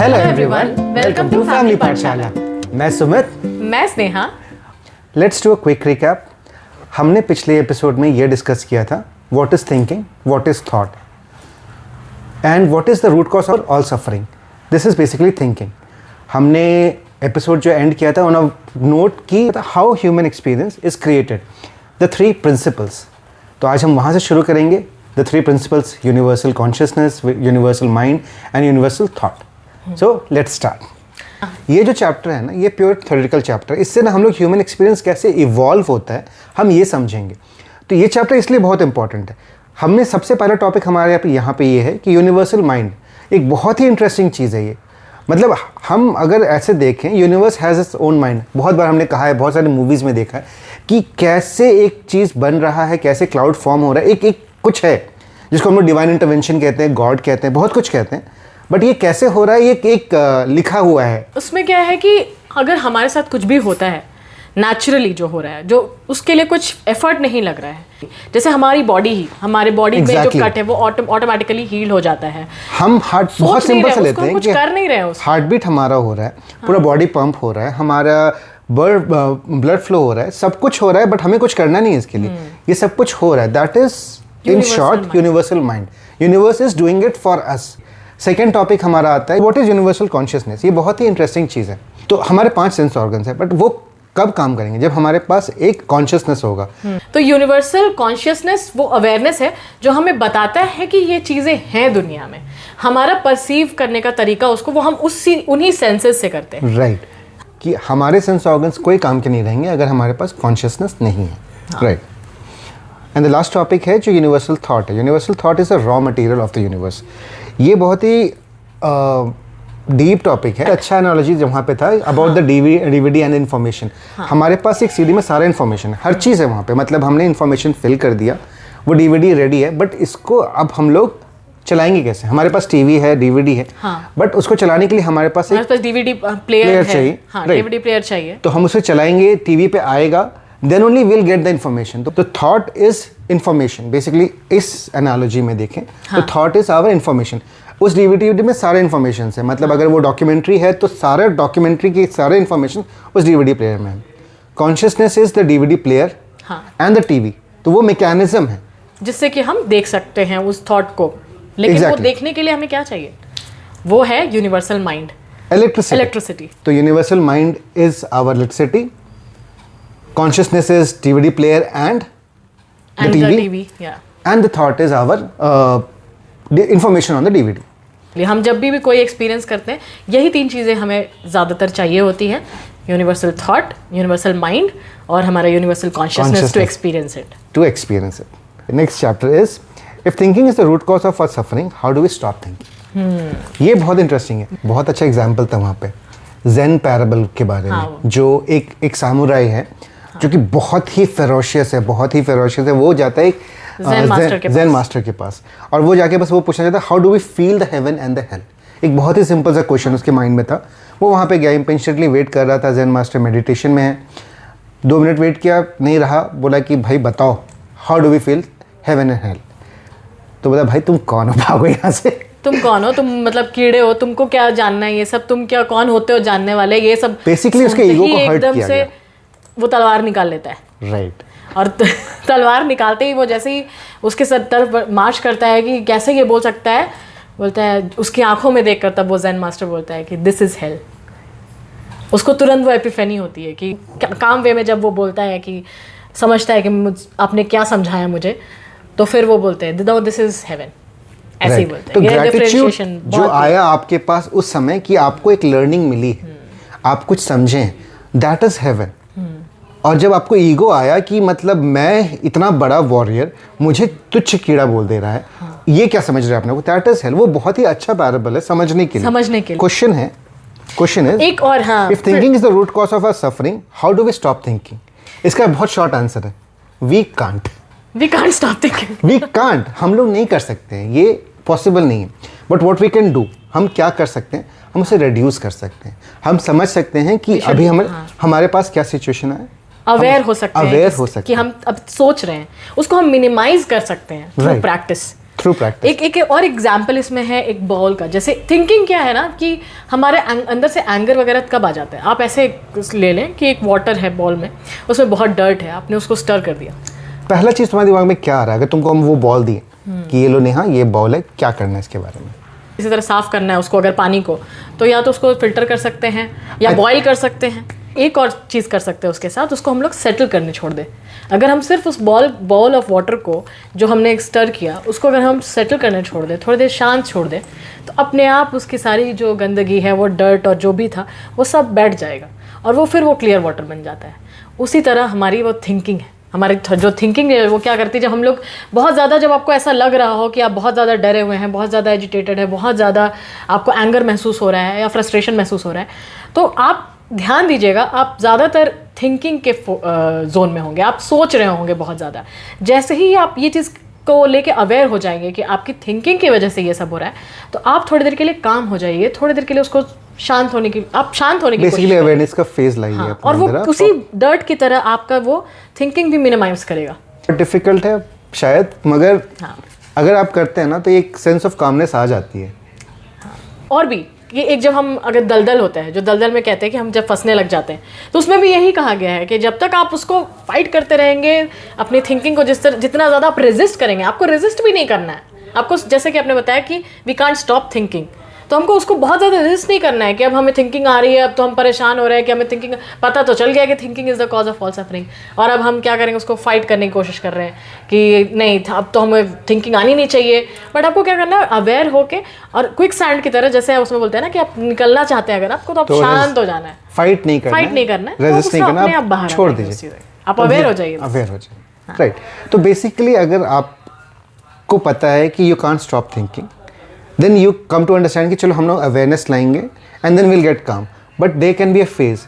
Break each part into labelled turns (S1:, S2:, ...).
S1: Hello everyone, welcome to family Pathshala. मैं सुमित,
S2: मैं Sneha.
S1: Let's do a quick recap. हमने पिछले एपिसोड में ये डिस्कस किया था what is thinking, what is thought and what is the root cause of all suffering. This is basically thinking. हमने episode जो एंड किया था ऑन अ नोट की how human experience is created, the three principles. तो आज हम वहाँ से शुरू करेंगे। The three principles: universal consciousness, universal mind and universal thought. So let's start. ये जो चैप्टर है ना, ये प्योर थ्योरेटिकल चैप्टर है। इससे ना हम लोग ह्यूमन एक्सपीरियंस कैसे इवॉल्व होता है हम ये समझेंगे। तो ये चैप्टर इसलिए बहुत इंपॉर्टेंट है। हमने सबसे पहला टॉपिक हमारे यहाँ पे ये है कि यूनिवर्सल माइंड एक बहुत ही इंटरेस्टिंग चीज़ है। ये मतलब हम अगर ऐसे देखें, universe has its own mind. बहुत बार हमने कहा है, बहुत सारी मूवीज़ में देखा है कि कैसे एक चीज़ बन रहा है, कैसे क्लाउड फॉर्म हो रहा है। एक कुछ है जिसको हम लोग डिवाइन इंटरवेंशन कहते हैं, गॉड कहते हैं, बहुत कुछ कहते हैं। बट ये कैसे हो रहा है, ये एक लिखा हुआ है।
S2: उसमें क्या है कि अगर हमारे साथ कुछ भी होता है नेचुरली जो हो रहा है, जो उसके लिए कुछ एफर्ट नहीं लग रहा है, जैसे हमारी बॉडी में जो कट है वो ऑटोमेटिकली हील हो जाता है।
S1: हम हार्ट बहुत सिंपल से लेते हैं,
S2: कुछ कर नहीं रहे,
S1: हार्ट बीट हमारा हो रहा है, पूरा बॉडी पंप हो रहा है, हमारा ब्लड फ्लो हो रहा है, सब कुछ हो रहा है, बट हमें कुछ करना नहीं है इसके लिए। ये सब कुछ हो रहा है। That is in short universal mind. Universe is doing it for us. Second topic हमारा आता है व्हाट इज यूनिवर्सल कॉन्शियसनेस। ये बहुत ही इंटरेस्टिंग चीज़ है। तो हमारे 5 सेंस ऑर्गन्स है, बट वो कब काम करेंगे? जब हमारे पास एक कॉन्शियसनेस होगा।
S2: तो यूनिवर्सल कॉन्शियसनेस वो अवेयरनेस है जो हमें बताता है कि ये चीज़ें हैं दुनिया में। हमारा परसीव करने का तरीका उसको वो हम उन्हीं सेंसेस से करते हैं।
S1: राइट कि हमारे सेंस ऑर्गन्स कोई काम के नहीं रहेंगे अगर हमारे पास कॉन्शियसनेस नहीं है। Right. And the last topic है जो यूनिवर्सल थॉट है। Universal thought is a raw material of the universe. ये बहुत ही डीप टॉपिक है। अच्छा एनालॉजी जहाँ पे था about the DVD and information. हमारे पास एक सीडी में सारा इन्फॉर्मेशन है, हर चीज़ है वहाँ पे। मतलब हमने इन्फॉर्मेशन फिल कर दिया, वो डीवीडी रेडी है, बट इसको अब हम लोग चलाएंगे कैसे? हमारे पास टीवी है, डीवीडी है, बट उसको चलाने के लिए हमारे पास
S2: डीवीडी प्लेयर चाहिए, डीवीडी प्लेयर चाहिए।
S1: तो हम उसे चलाएंगे, टीवी पे आएगा, then only we'll get the information. तो thought is information. Basically इस analogy में देखें तो thought is our information. उस DVD में सारे information है। मतलब अगर वो डॉक्यूमेंट्री है तो सारे डॉक्यूमेंट्री की सारे information उस DVD प्लेयर में है। Consciousness is the DVD player and the TV. तो वो mechanism है
S2: जिससे कि हम देख सकते हैं उस thought को। लेकिन वो देखने के लिए हमें क्या चाहिए? वो है universal mind, electricity. तो
S1: universal mind is our electricity. Consciousness is DVD player and the TV,
S2: yeah.
S1: And the thought is our information on the DVD.
S2: हम जब भी कोई एक्सपीरियंस करते हैं यही 3 चीज़ें हमें ज़्यादातर चाहिए होती हैं: यूनिवर्सल थॉट, यूनिवर्सल माइंड और हमारा universal consciousness to experience it.
S1: Next chapter is if thinking is the root cause of our suffering, how do we stop thinking. ये बहुत इंटरेस्टिंग है। बहुत अच्छा एग्जाम्पल था वहाँ पे ज़ेन पैराबल के बारे में। जो एक सामुराई है जो कि बहुत ही फेरोशियस है, वो जाता है एक ज़ेन मास्टर के पास, और वो जाके बस वो पूछना चाहता है how do we feel the heaven and the hell. एक बहुत ही सिंपल सा क्वेश्चन उसके माइंड में था। वो वहाँ पे गया, पेशेंटली वेट कर रहा था। ज़ेन मास्टर मेडिटेशन में है। 2 मिनट वेट किया, नहीं रहा। बोला कि भाई बताओ how do we feel heaven and hell. तो बोला भाई तुम कौन हो, भागो यहाँ से।
S2: तुम कौन हो? तुम मतलब कीड़े हो, तुमको क्या जानना है ये सब? तुम क्या कौन होते हो जानने वाले? ये सब
S1: बेसिकली उसके ईगो को हर्ट किया गया।
S2: वो तलवार निकाल लेता है।
S1: राइट।
S2: और तलवार निकालते ही वो जैसे ही उसके सर तरफ मार्च करता है कि कैसे ये बोल सकता है, बोलता है उसकी आंखों में देखकर तब वो ज़ेन मास्टर बोलता है कि दिस इज़ हेल। उसको तुरंत वो एपिफेनी होती है कि काम वे में जब वो बोलता है कि समझता है कि आपने क्या समझाया मुझे, तो फिर वो बोलते हैं नो दिस इज़ हेवन। ऐसे ही बोलते हैं।
S1: तो ग्रैटिट्यूड जो आया आपके पास उस समय कि आपको एक लर्निंग मिली है, आप कुछ समझें, दैट इज़ हेवन। और जब आपको ईगो आया कि मतलब मैं इतना बड़ा वॉरियर, मुझे तुच्छ कीड़ा बोल दे रहा है, ये क्या समझ रहे हैं आपने, दैट इज हेल। वो बहुत ही अच्छा पैराबल है समझने के लिए। क्वेश्चन इज
S2: एक और,
S1: if thinking is the root cause of our suffering, how do we stop thinking. इसका बहुत शॉर्ट आंसर है we can't
S2: stop thinking.
S1: We can't, हम लोग नहीं कर सकते हैं, ये पॉसिबल नहीं है। But what we can do, हम क्या कर सकते हैं, हम उसे रिड्यूस कर सकते हैं। हम समझ सकते हैं कि अभी हमारे पास क्या सिचुएशन है,
S2: अवेयर हो सकते हैं कि हम अब सोच रहे हैं, उसको हम मिनिमाइज कर सकते हैं थ्रू प्रैक्टिस।
S1: Through practice.
S2: एक और एग्जाम्पल इसमें है एक बॉल का। जैसे थिंकिंग क्या है ना कि हमारे अंदर से एंगर वगैरह कब आ जाता है। आप ऐसे ले लें कि एक वाटर है बॉल में, उसमें बहुत डर्ट है, आपने उसको स्टर कर दिया,
S1: पहला चीज़ तुम्हारे दिमाग में क्या आ रहा है अगर तुमको हम वो बॉल दिए कि ये लो नेहा ये बॉल है, क्या करना है इसके बारे में?
S2: इसी तरह साफ़ करना है उसको अगर पानी को, तो या तो उसको फिल्टर कर सकते हैं या बॉईल कर सकते हैं। एक और चीज़ कर सकते हैं उसके साथ, उसको हम लोग सेटल करने छोड़ दें। अगर हम सिर्फ उस बॉल ऑफ वाटर को जो हमने स्टर किया उसको अगर हम सेटल करने छोड़ दें, थोड़ी देर शांत छोड़ दें, तो अपने आप उसकी सारी जो गंदगी है, वो डर्ट और जो भी था वो सब बैठ जाएगा और वो फिर वो क्लियर वाटर बन जाता है। उसी तरह हमारी वो थिंकिंग है, हमारी जो थिंकिंग है वो क्या करती है, जब हम लोग बहुत ज़्यादा, जब आपको ऐसा लग रहा हो कि आप बहुत ज़्यादा डरे हुए हैं, बहुत ज़्यादा एजिटेटेड है, बहुत ज़्यादा आपको एंगर महसूस हो रहा है या फ्रस्ट्रेशन महसूस हो रहा है, तो आप ध्यान दीजिएगा, आप ज़्यादातर थिंकिंग के जोन में होंगे, आप सोच रहे होंगे बहुत ज़्यादा। जैसे ही आप ये चीज़ को लेके अवेयर हो जाएंगे कि आपकी थिंकिंग की वजह से ये सब हो रहा है, तो आप थोड़ी देर के लिए काम हो जाइए, थोड़ी देर के लिए उसको शांत होने की
S1: बेसिकली अवेयरनेस का फेज लाइए।
S2: हाँ, और वो उसी डर्ट की तरह आपका वो थिंकिंग भी मिनिमाइज करेगा।
S1: डिफिकल्ट है शायद, मगर
S2: हाँ,
S1: अगर आप करते हैं ना तो एक सेंस ऑफ कामनेस आ जाती है।
S2: हाँ, और भी ये एक, जब हम अगर दलदल होता है, जो दलदल में कहते हैं कि हम जब फंसने लग जाते हैं, तो उसमें भी यही कहा गया है कि जब तक आप उसको फाइट करते रहेंगे अपनी थिंकिंग को, जितना ज़्यादा आप रेजिस्ट करेंगे, आपको रेजिस्ट भी नहीं करना है आपको, जैसे कि आपने बताया कि वी कांट स्टॉप थिंकिंग, तो हमको उसको बहुत ज़्यादा रेजिस्ट नहीं करना है कि अब हमें थिंकिंग आ रही है, अब तो हम परेशान हो रहे हैं कि हमें थिंकिंग, पता तो चल गया कि thinking is the cause of all suffering, और अब हम क्या करेंगे, उसको फाइट करने की कोशिश कर रहे हैं कि नहीं अब तो हमें थिंकिंग आनी नहीं चाहिए। बट आपको क्या करना है, अवेयर होके, और क्विक सैंड की तरह, जैसे उसमें बोलते हैं ना कि आप निकलना चाहते हैं अगर आपको, तो आप शांत हो जाना है,
S1: फाइट नहीं करना है, रेजिस्ट नहीं करना, आप छोड़ दीजिए,
S2: आप अवेयर हो जाइए,
S1: अवेयर हो जाइए। राइट, तो बेसिकली अगर आपको पता है कि you can't stop thinking, then you come to understand कि चलो हम लोग अवेयरनेस लाएंगे and then we'll get calm, but there can be a phase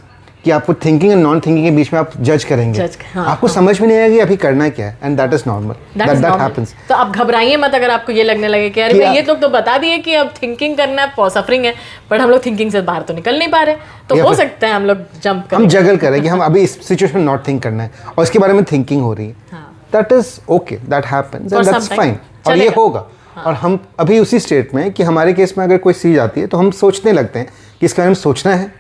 S1: कि आपको थिंकिंग एंड नॉन थिंकिंग के बीच में आप जज करेंगे, आपको समझ में नहीं आएगा कि अभी करना क्या है, and that is normal, that happens.
S2: तो आप घबराइए मत अगर आपको ये लगने लगे कि अरे भाई ये लोग तो बता दिए कि अब थिंकिंग करना है, सफरिंग है, बट हम लोग थिंकिंग से बाहर तो निकल नहीं पा रहे, तो हो सकता है हम लोग जंप करें,
S1: हम जगल करें कि हम अभी इस सिचुएशन में नॉट थिंक करना है और इसके बारे में थिंकिंग हो रही है, that is okay, that happens and that's fine, और ये होगा। और हम अभी उसी स्टेट में कि हमारे केस में अगर कोई चीज़ आती है तो हम सोचने लगते हैं कि इसके बारे में सोचना है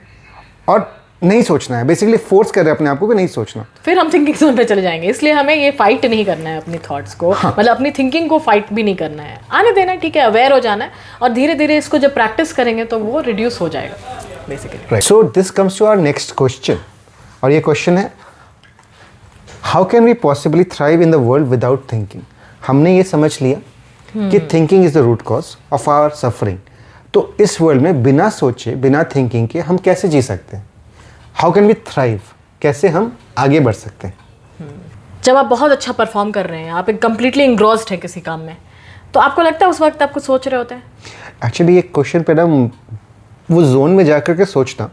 S1: और नहीं सोचना है, बेसिकली फोर्स कर रहे हैं अपने आप को कि नहीं सोचना,
S2: फिर हम थिंकिंग जोन पे चले जाएंगे। इसलिए हमें ये फाइट नहीं करना है अपनी थॉट्स को, मतलब अपनी थिंकिंग को फाइट भी नहीं करना है, आने देना है, ठीक है, अवेयर हो जाना है, और धीरे धीरे इसको जब प्रैक्टिस करेंगे तो वो रिड्यूस हो जाएगा basically.
S1: So this comes to our next question, और ये क्वेश्चन है, how can we possibly thrive in the world without thinking? हमने ये समझ लिया कि thinking is the root cause of our suffering, तो इस वर्ल्ड में बिना सोचे बिना थिंकिंग के हम कैसे जी सकते हैं? हाउ कैन वी थ्राइव, कैसे हम आगे बढ़ सकते हैं?
S2: जब आप बहुत अच्छा परफॉर्म कर रहे हैं, आप एक कंप्लीटली इंग्रोस्ड हैं किसी काम में, तो आपको लगता है उस वक्त आप कुछ सोच रहे होते हैं?
S1: एक्चुअली ये क्वेश्चन पे ना वो जोन में जा कर के सोचना,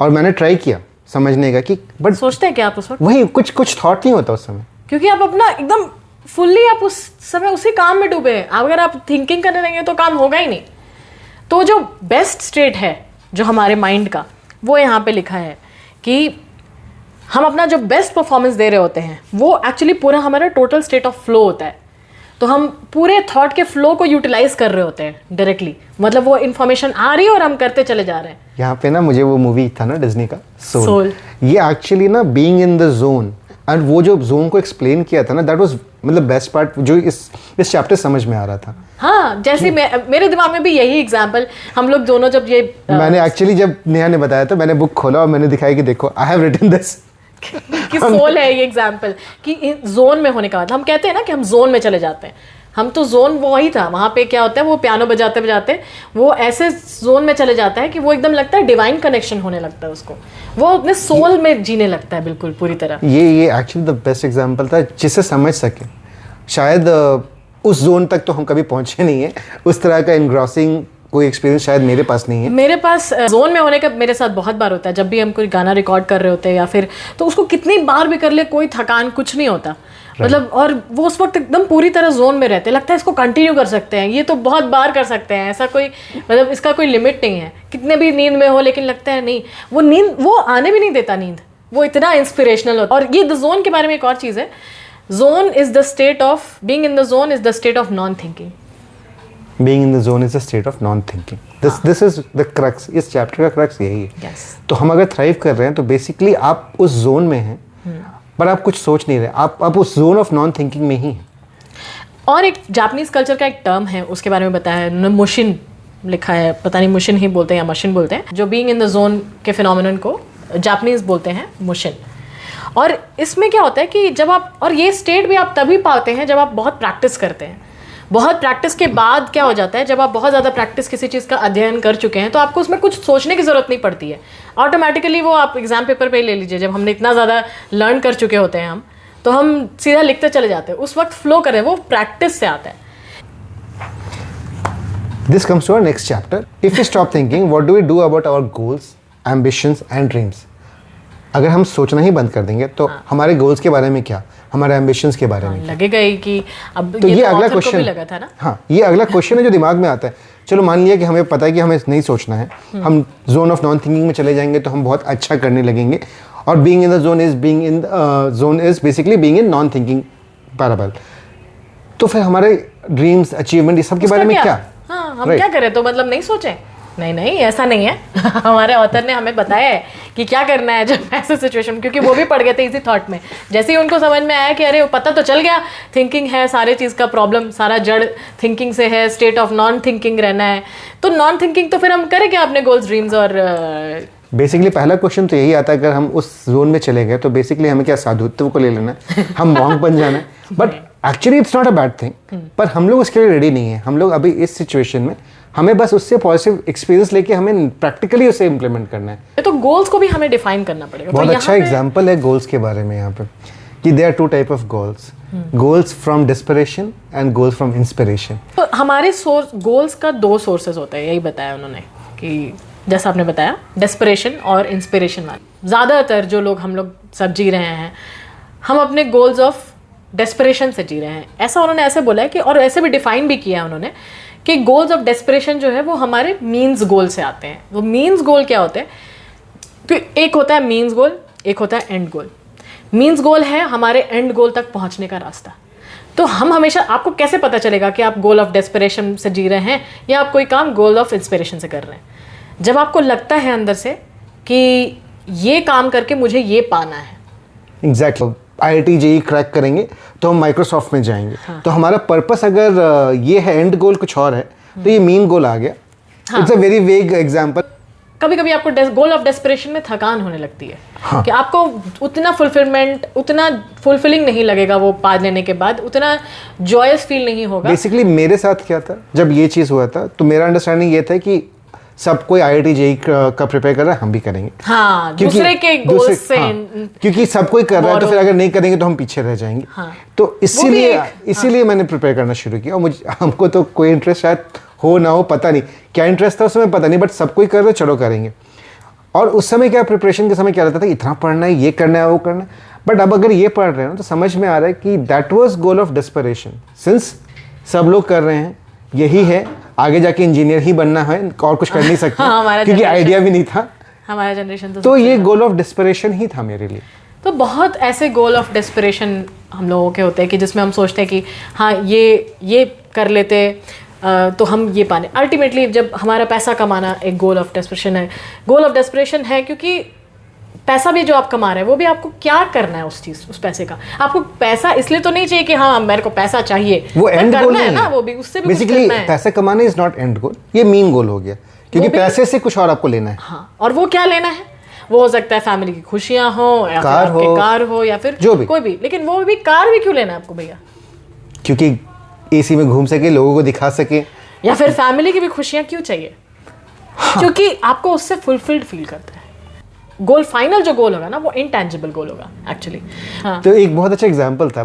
S1: और मैंने ट्राई किया समझने का कि बट
S2: सोचते हैं क्या आप उस वक्त?
S1: वही कुछ थॉट नहीं होता उस समय,
S2: क्योंकि आप अपना एकदम फुल्ली आप उस समय उसी काम में डूबे हैं। अगर आप थिंकिंग करने लगेंगे तो काम होगा ही नहीं। तो जो बेस्ट स्टेट है जो हमारे माइंड का, वो यहाँ पे लिखा है कि हम अपना जो बेस्ट परफॉर्मेंस दे रहे होते हैं वो एक्चुअली पूरा हमारा टोटल स्टेट ऑफ फ्लो होता है। तो हम पूरे थॉट के फ्लो को यूटिलाइज कर रहे होते हैं डायरेक्टली, मतलब वो इन्फॉर्मेशन आ रही है और हम करते चले जा रहे हैं।
S1: यहाँ पे ना मुझे वो मूवी था ना डिज्नी का
S2: सोल,
S1: ये एक्चुअली ना being in the zone, and वो जो जोन को एक्सप्लेन किया था ना, दैट वाज मतलब बेस्ट पार्ट जो इस चैप्टर समझ में आ रहा था।
S2: हाँ, जैसे मेरे दिमाग में भी यही एग्जांपल, हम लोग दोनों जब ये
S1: मैंने एक्चुअली जब नेहा ने बताया था, मैंने बुक खोला और मैंने दिखाया कि देखो आई हैव रिटन दिस
S2: कि सोल है ये एग्जांपल, कि जोन में होने का मतलब हम कहते हैं ना कि हम जोन में चले जाते हैं, हम तो जोन वो वही था। वहाँ पे क्या होता है, वो पियानो बजाते बजाते वो ऐसे जोन में चले जाता है कि वो एकदम लगता है डिवाइन कनेक्शन होने लगता है उसको, वो अपने सोल में जीने लगता है बिल्कुल पूरी तरह।
S1: ये एक्चुअली द बेस्ट एग्जांपल था जिसे समझ सके। शायद उस जोन तक तो हम कभी पहुंचे नहीं है, उस तरह का एनग्रॉसिंग कोई एक्सपीरियंस शायद मेरे पास नहीं है।
S2: मेरे पास जोन में होने का मेरे साथ बहुत बार होता है, जब भी हम कोई गाना रिकॉर्ड कर रहे होते हैं या फिर, तो उसको कितनी बार भी कर ले कोई थकान कुछ नहीं होता, मतलब, और वो उस वक्त एकदम पूरी तरह जोन में रहते, लगता है इसको कंटिन्यू कर सकते हैं, ये तो बहुत बार कर सकते हैं, ऐसा कोई मतलब इसका कोई लिमिट नहीं है, कितने भी नींद में हो, लेकिन लगता है नहीं, वो नींद वो आने भी नहीं देता, नींद वो इतना इंस्पिरेशनल होता है। और ये द जोन के बारे में एक और चीज़ है, zone is the state of being in the zone is the state of non thinking.
S1: Being in the zone is a state of non thinking. This is the crux. इस chapter का crux यही है.
S2: Yes.
S1: तो हम अगर thrive कर रहे हैं तो बेसिकली आप उस जोन में हैं पर आप कुछ सोच नहीं रहे. आप उस जोन ऑफ नॉन थिंकिंग में ही हैं.
S2: और एक जापानीज कल्चर का एक टर्म है, उसके बारे में बताया है उन्होंने, मुशिन लिखा है, पता नहीं मुशिन ही बोलते हैं या मशिन बोलते हैं, जो बीइंग इन द जोन के फिनोमिनन को जापानीज बोलते हैं मुशिन. और इसमें क्या होता है कि जब आप, और ये स्टेट भी आप तभी पाते हैं जब आप बहुत प्रैक्टिस करते हैं. बहुत प्रैक्टिस के बाद क्या हो जाता है, जब आप बहुत ज़्यादा प्रैक्टिस किसी चीज़ का अध्ययन कर चुके हैं तो आपको उसमें कुछ सोचने की ज़रूरत नहीं पड़ती है. ऑटोमेटिकली वो आप एग्जाम पेपर पे ले लीजिए, जब हमने इतना ज़्यादा लर्न कर चुके होते हैं हम, तो हम सीधा लिखते चले जाते हैं. उस वक्त फ्लो करें, वो प्रैक्टिस से आता है.
S1: This comes to our next chapter. If we stop thinking, what do we do about our goals, ambitions and dreams? अगर हम सोचना ही बंद कर देंगे तो हमारे गोल्स के बारे में क्या, हमारे एम्बिशंस के बारे में
S2: लगेगा ही कि अब
S1: तो ये अगला
S2: author को भी
S1: क्वेश्चन
S2: लगा था ना.
S1: हाँ, ये अगला क्वेश्चन है जो दिमाग में आता है. चलो मान लिया कि हमें पता है कि हमें नहीं सोचना है, हम जोन ऑफ नॉन थिंकिंग में चले जाएंगे तो हम बहुत अच्छा करने लगेंगे. और being in the zone is basically being in non thinking parable. तो फिर हमारे ड्रीम्स, अचीवमेंट, ये सब के बारे में क्या?
S2: हाँ, हम क्या करें, तो मतलब नहीं सोचें? नहीं, ऐसा नहीं है. हमारे ऑथर ने हमें बताया है कि क्या करना है जब ऐसे सिचुएशन, क्योंकि वो भी पड़ गए थे इसी थॉट में. जैसे ही उनको समझ में आया कि अरे पता तो चल गया, थिंकिंग है सारे चीज़ का प्रॉब्लम, सारा जड़ थिंकिंग से है, स्टेट ऑफ नॉन थिंकिंग रहना है. तो नॉन थिंकिंग तो फिर हम करें क्या अपने गोल्स, ड्रीम्स और
S1: बेसिकली पहला क्वेश्चन तो यही आता है, अगर हम उस जोन में चले गए तो बेसिकली हमें क्या साधुत्व को ले लेना है, हम मॉन्क बन जाना है. But actually it's not a bad thing. पर हम लोग उसके लिए रेडी नहीं है. हम लोग अभी इस सिचुएशन में हमें बस उससे पॉजिटिव एक्सपीरियंस लेके हमें प्रैक्टिकली उसे इम्प्लीमेंट करना है.
S2: तो गोल्स को भी हमें डिफाइन करना पड़ेगा.
S1: बहुत
S2: तो
S1: अच्छा एग्जाम्पल है गोल्स के बारे में यहाँ पे कि there are two type of goals. Goals from desperation and goals from inspiration.
S2: तो हमारे गोल्स का दो सोर्सेज होते हैं, यही बताया उन्होंने कि जैसा आपने बताया डेस्परेशन और इंस्पिरेशन वाले. ज़्यादातर जो लोग, हम लोग सब जी रहे हैं, हम अपने गोल्स ऑफ डेस्परेशन से जी रहे हैं. ऐसा उन्होंने ऐसे बोला है कि, और ऐसे भी डिफाइन भी किया है उन्होंने कि गोल्स ऑफ डेस्परेशन जो है वो हमारे मीन्स गोल से आते हैं. वो मीन्स गोल क्या होते हैं? तो एक होता है मीन्स गोल, एक होता है एंड गोल. मीन्स गोल है हमारे एंड गोल तक पहुंचने का रास्ता. तो हम हमेशा, आपको कैसे पता चलेगा कि आप गोल ऑफ डेस्परेशन से जी रहे हैं या आप कोई काम गोल ऑफ इंस्पिरेशन से कर रहे हैं? जब आपको लगता है अंदर से कि ये काम करके मुझे ये पाना है.
S1: एग्जैक्टली. IIT JEE क्रैक करेंगे तो हम माइक्रोसॉफ्ट में जाएंगे. तो हमारा पर्पस अगर ये है, एंड गोल कुछ और है, तो ये मीन गोल आ गया. It's a very vague example.
S2: कभी कभी आपको गोल ऑफ डेस्परेशन में थकान होने लगती है कि आपको उतना फुलफिलमेंट, उतना फुलफिलिंग नहीं लगेगा वो पा लेने के बाद, उतना जॉयस फील नहीं होगा.
S1: बेसिकली मेरे साथ क्या था जब ये चीज़ हुआ था, तो मेरा अंडरस्टैंडिंग ये था कि सब कोई IIT JEE का प्रिपेयर कर रहा है, हम भी करेंगे.
S2: हाँ, दूसरे के गोल से.
S1: हाँ, क्योंकि सब कोई कर रहा है तो फिर अगर नहीं करेंगे तो हम पीछे रह जाएंगे.
S2: हाँ,
S1: तो इसीलिए मैंने प्रिपेयर करना शुरू किया. और हमको तो कोई इंटरेस्ट शायद हो ना हो, पता नहीं क्या इंटरेस्ट था उसमें, पता नहीं, बट सब कोई कर रहे, चलो करेंगे. और उस समय क्या, प्रिपरेशन के समय क्या रहता था, इतना पढ़ना है, ये करना है, वो करना है. बट अब अगर ये पढ़ रहे हैं तो समझ में आ रहा है कि that was goal of desperation. Since सब लोग कर रहे हैं, यही है, आगे जाके इंजीनियर ही बनना है और कुछ कर नहीं सकते. क्योंकि आइडिया भी नहीं था
S2: हमारा जनरेशन.
S1: तो ये गोल ऑफ डेस्परेशन ही था मेरे लिए.
S2: तो बहुत ऐसे गोल ऑफ डेस्परेशन हम लोगों के होते हैं कि जिसमें हम सोचते हैं कि हाँ ये कर लेते तो हम ये पाने. अल्टीमेटली जब हमारा पैसा कमाना एक गोल ऑफ डेस्परेशन है. गोल ऑफ डेस्परेशन है क्योंकि पैसा भी जो आप कमा रहे हैं वो भी आपको क्या करना है उस पैसे का. आपको पैसा इसलिए तो नहीं चाहिए कि हाँ मेरे को पैसा चाहिए,
S1: वो एंड गोल नहीं
S2: है ना, वो भी उससे भी
S1: बेसिकली पैसे कमाना इज नॉट एंड गोल, ये मीन गोल हो गया. क्योंकि पैसे से कुछ और आपको लेना है.
S2: हाँ, और वो क्या लेना है? वो हो सकता है फैमिली की खुशियां हो या कार हो या फिर
S1: जो भी,
S2: कोई भी. लेकिन वो भी कार भी क्यों लेना है आपको भैया?
S1: क्योंकि AC में घूम सके, लोगों को दिखा सके.
S2: या फिर फैमिली की भी खुशियां क्यों चाहिए? क्योंकि आपको उससे फुलफिल्ड फील करता है. गोल, फाइनल जो गोल होगा ना, वो इंटेंजिबल गोल होगा एक्चुअली.
S1: तो एक बहुत अच्छा एग्जांपल था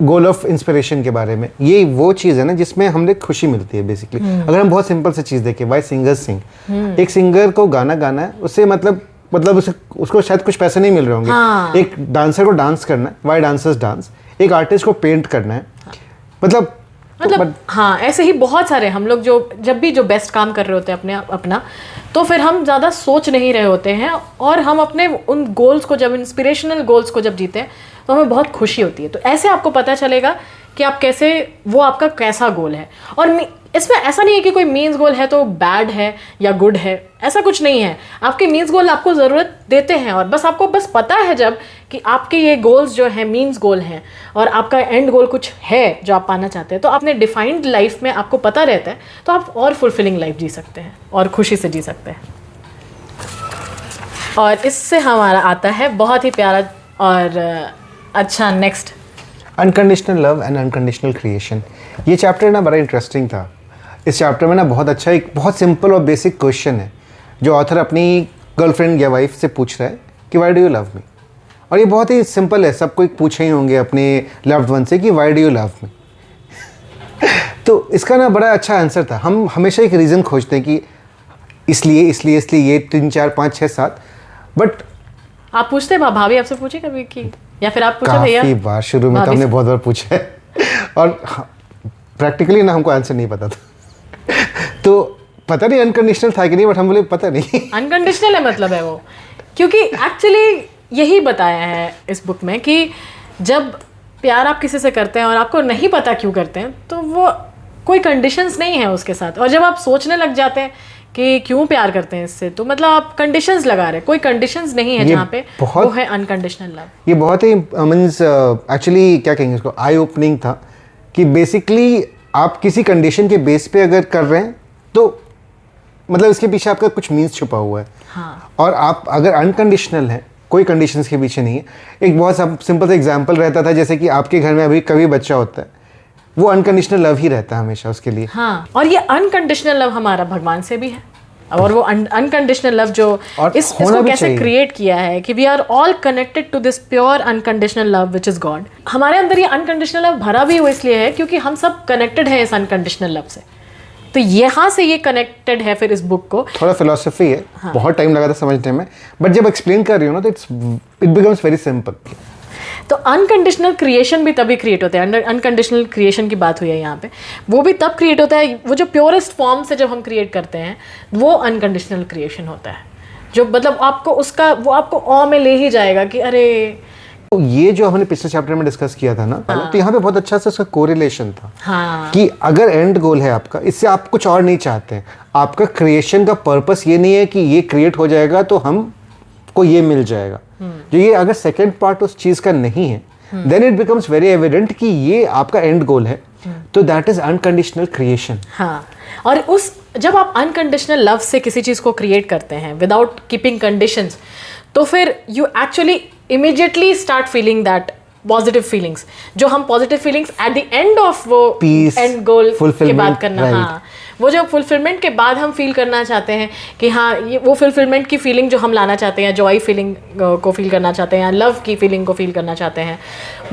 S1: गोल ऑफ इंस्पिरेशन के बारे में. ये वो चीज़ है ना जिसमें हमें खुशी मिलती है बेसिकली. अगर हम बहुत सिंपल सी चीज़ देखें, वाई सिंगर्स सिंग. एक सिंगर को गाना गाना है, उससे मतलब उसको शायद कुछ पैसे नहीं मिल रहे होंगे. एक डांसर को डांस करना है, वाई डांसर्स डांस. एक आर्टिस्ट को पेंट करना है. मतलब
S2: हाँ, ऐसे ही बहुत सारे हम लोग जब भी जो बेस्ट काम कर रहे होते हैं अपना, तो फिर हम ज़्यादा सोच नहीं रहे होते हैं और हम अपने उन गोल्स को, जब इंस्पिरेशनल गोल्स को जब जीते हैं तो हमें बहुत खुशी होती है. तो ऐसे आपको पता चलेगा कि आप कैसे, वो आपका कैसा गोल है। और इसमें ऐसा नहीं है कि कोई मीन्स गोल है तो बैड है या गुड है, ऐसा कुछ नहीं है। आपके मीन्स गोल आपको ज़रूरत देते हैं, और बस आपको बस पता है जब कि आपके ये गोल्स जो हैं मीन्स गोल हैं और आपका एंड गोल कुछ है जो आप पाना चाहते हैं, तो आपने डिफाइंड लाइफ में आपको पता रहता है, तो आप और फुलफिलिंग लाइफ जी सकते हैं और खुशी से जी सकते हैं। और इससे हमारा आता है बहुत ही प्यारा और अच्छा next,
S1: unconditional love and unconditional creation. ये चैप्टर ना बड़ा इंटरेस्टिंग था। इस चैप्टर में ना बहुत अच्छा एक बहुत सिंपल और बेसिक क्वेश्चन है जो ऑथर अपनी गर्लफ्रेंड या वाइफ से पूछ रहा है कि why do you love me. और ये बहुत ही सिंपल है, सब कोई पूछे ही होंगे अपने लव्ड वन से कि why do you love me. तो इसका ना बड़ा अच्छा आंसर था। हम हमेशा एक रीज़न खोजते हैं कि इसलिए ये 3 4 5 6 7, बट
S2: आप पूछते हैं भाभी आपसे पूछे कभी कि, या फिर आप पूछे भैया?
S1: काफ़ी बार, शुरू में तो हमने बहुत बार पूछा है और प्रैक्टिकली ना हमको आंसर नहीं पता था। तो पता नहीं अनकंडीशनल था कि नहीं, बट हम बोले पता नहीं।
S2: अनकंडीशनल है मतलब है वो, क्योंकि एक्चुअली यही बताया है इस बुक में कि जब प्यार आप किसी से करते हैं और आपको नहीं पता क्यों करते हैं, तो वो कोई कंडीशंस नहीं है उसके साथ। और जब आप सोचने लग जाते हैं कि क्यों प्यार करते हैं इससे, तो मतलब आप कंडीशंस लगा रहे हैं। कोई कंडीशंस नहीं है जहाँ पे, वो है अनकंडीशनल लव।
S1: ये बहुत ही मीन्स एक्चुअली क्या कहेंगे इसको, आई ओपनिंग था कि बेसिकली आप किसी कंडीशन के बेस पे अगर कर रहे हैं तो मतलब इसके पीछे आपका कुछ मीन्स छुपा हुआ है।
S2: हाँ।
S1: और आप अगर अनकंडीशनल हैं, कोई कंडीशंस के पीछे नहीं है। एक बहुत सिंपल सा एग्जांपल रहता था, जैसे कि आपके घर में अभी कभी बच्चा होता है, वो अनकंडीशनल लव ही रहता है हमेशा उसके लिए।
S2: हाँ, और ये अनकंडीशनल लव हमारा भगवान से भी है। और वो अनकंडीशनल लव जो इसको कैसे क्रिएट किया है कि we are all connected to this pure unconditional love which is God. हमारे अंदर ये अनकंडीशनल लव भरा भी हुआ इसलिए है क्योंकि हम सब कनेक्टेड हैं इस अनकंडीशनल लव से। तो यहाँ से ये कनेक्टेड है फिर इस बुक को। थोड़ा
S1: फिलोसफी है। हाँ। बहुत टाइम लगा था समझने में, बट जब एक्सप्लेन कर रही हो ना तो इट बिकम्स वेरी सिंपल।
S2: तो अनकंडीशनल क्रिएशन भी तभी क्रिएट होता है। अनकंडीशनल क्रिएशन की बात हुई है यहाँ पे, वो भी तब क्रिएट होता है, वो जो प्योरेस्ट फॉर्म से जब हम क्रिएट करते हैं वो अनकंडीशनल क्रिएशन होता है, जो मतलब आपको उसका वो आपको ऑ में ले ही जाएगा कि अरे।
S1: तो ये जो हमने पिछले चैप्टर में डिस्कस किया था ना, हाँ। तो यहाँ पे बहुत अच्छा सा उसका कोरिलेशन था।
S2: हाँ।
S1: कि अगर एंड गोल है आपका, इससे आप कुछ और नहीं चाहते हैं, आपका क्रिएशन का पर्पस ये नहीं है कि ये क्रिएट हो जाएगा तो हम को ये मिल जाएगा। जो ये अगर सेकंड पार्ट उस चीज का नहीं है, then it becomes very evident कि ये आपका एंड गोल है, तो दैट इज अनकंडीशनल क्रिएशन।
S2: हाँ, और उस जब आप अनकंडीशनल लव से किसी चीज को क्रिएट करते हैं विदाउट कीपिंग कंडीशंस, तो फिर you actually immediately start feeling that positive feelings, जो हम positive feelings at the end of वो एंड गोल की बात करना। हाँ, वो जो फुलफिलमेंट के बाद हम फील करना चाहते हैं कि हाँ ये वो फुलफिलमेंट की फीलिंग जो हम लाना चाहते हैं, जॉय फीलिंग को फील करना चाहते हैं या लव की फीलिंग को फील करना चाहते हैं,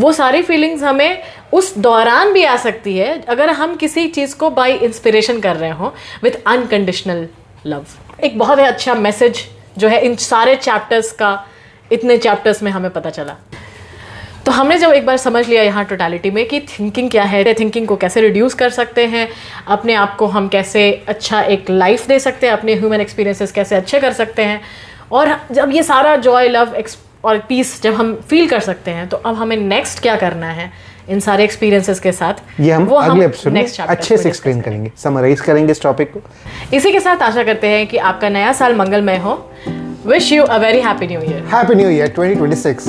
S2: वो सारी फीलिंग्स हमें उस दौरान भी आ सकती है अगर हम किसी चीज़ को बाय इंस्पिरेशन कर रहे हों विथ अनकंडीशनल लव। एक बहुत ही अच्छा मैसेज जो है इन सारे चैप्टर्स का, इतने चैप्टर्स में हमें पता चला। तो हमने जब एक बार समझ लिया यहाँ टोटलिटी में कि थिंकिंग क्या है, थिंकिंग को कैसे रिड्यूस कर सकते हैं, अपने आप को हम कैसे अच्छा एक लाइफ दे सकते हैं, अपने ह्यूमन एक्सपीरियंसेस कैसे अच्छे कर सकते हैं, और जब ये सारा जॉय लव और पीस जब हम फील कर सकते हैं, तो अब हमें नेक्स्ट क्या करना है इन सारे एक्सपीरियंसेस के साथ,
S1: ये हम अगले एपिसोड में अच्छे से एक्सप्लेन करेंगे, समराइज करेंगे इस टॉपिक को।
S2: इसी के साथ आशा करते हैं कि आपका नया साल मंगलमय हो। Wish you a very happy new year.
S1: Happy new year 2026।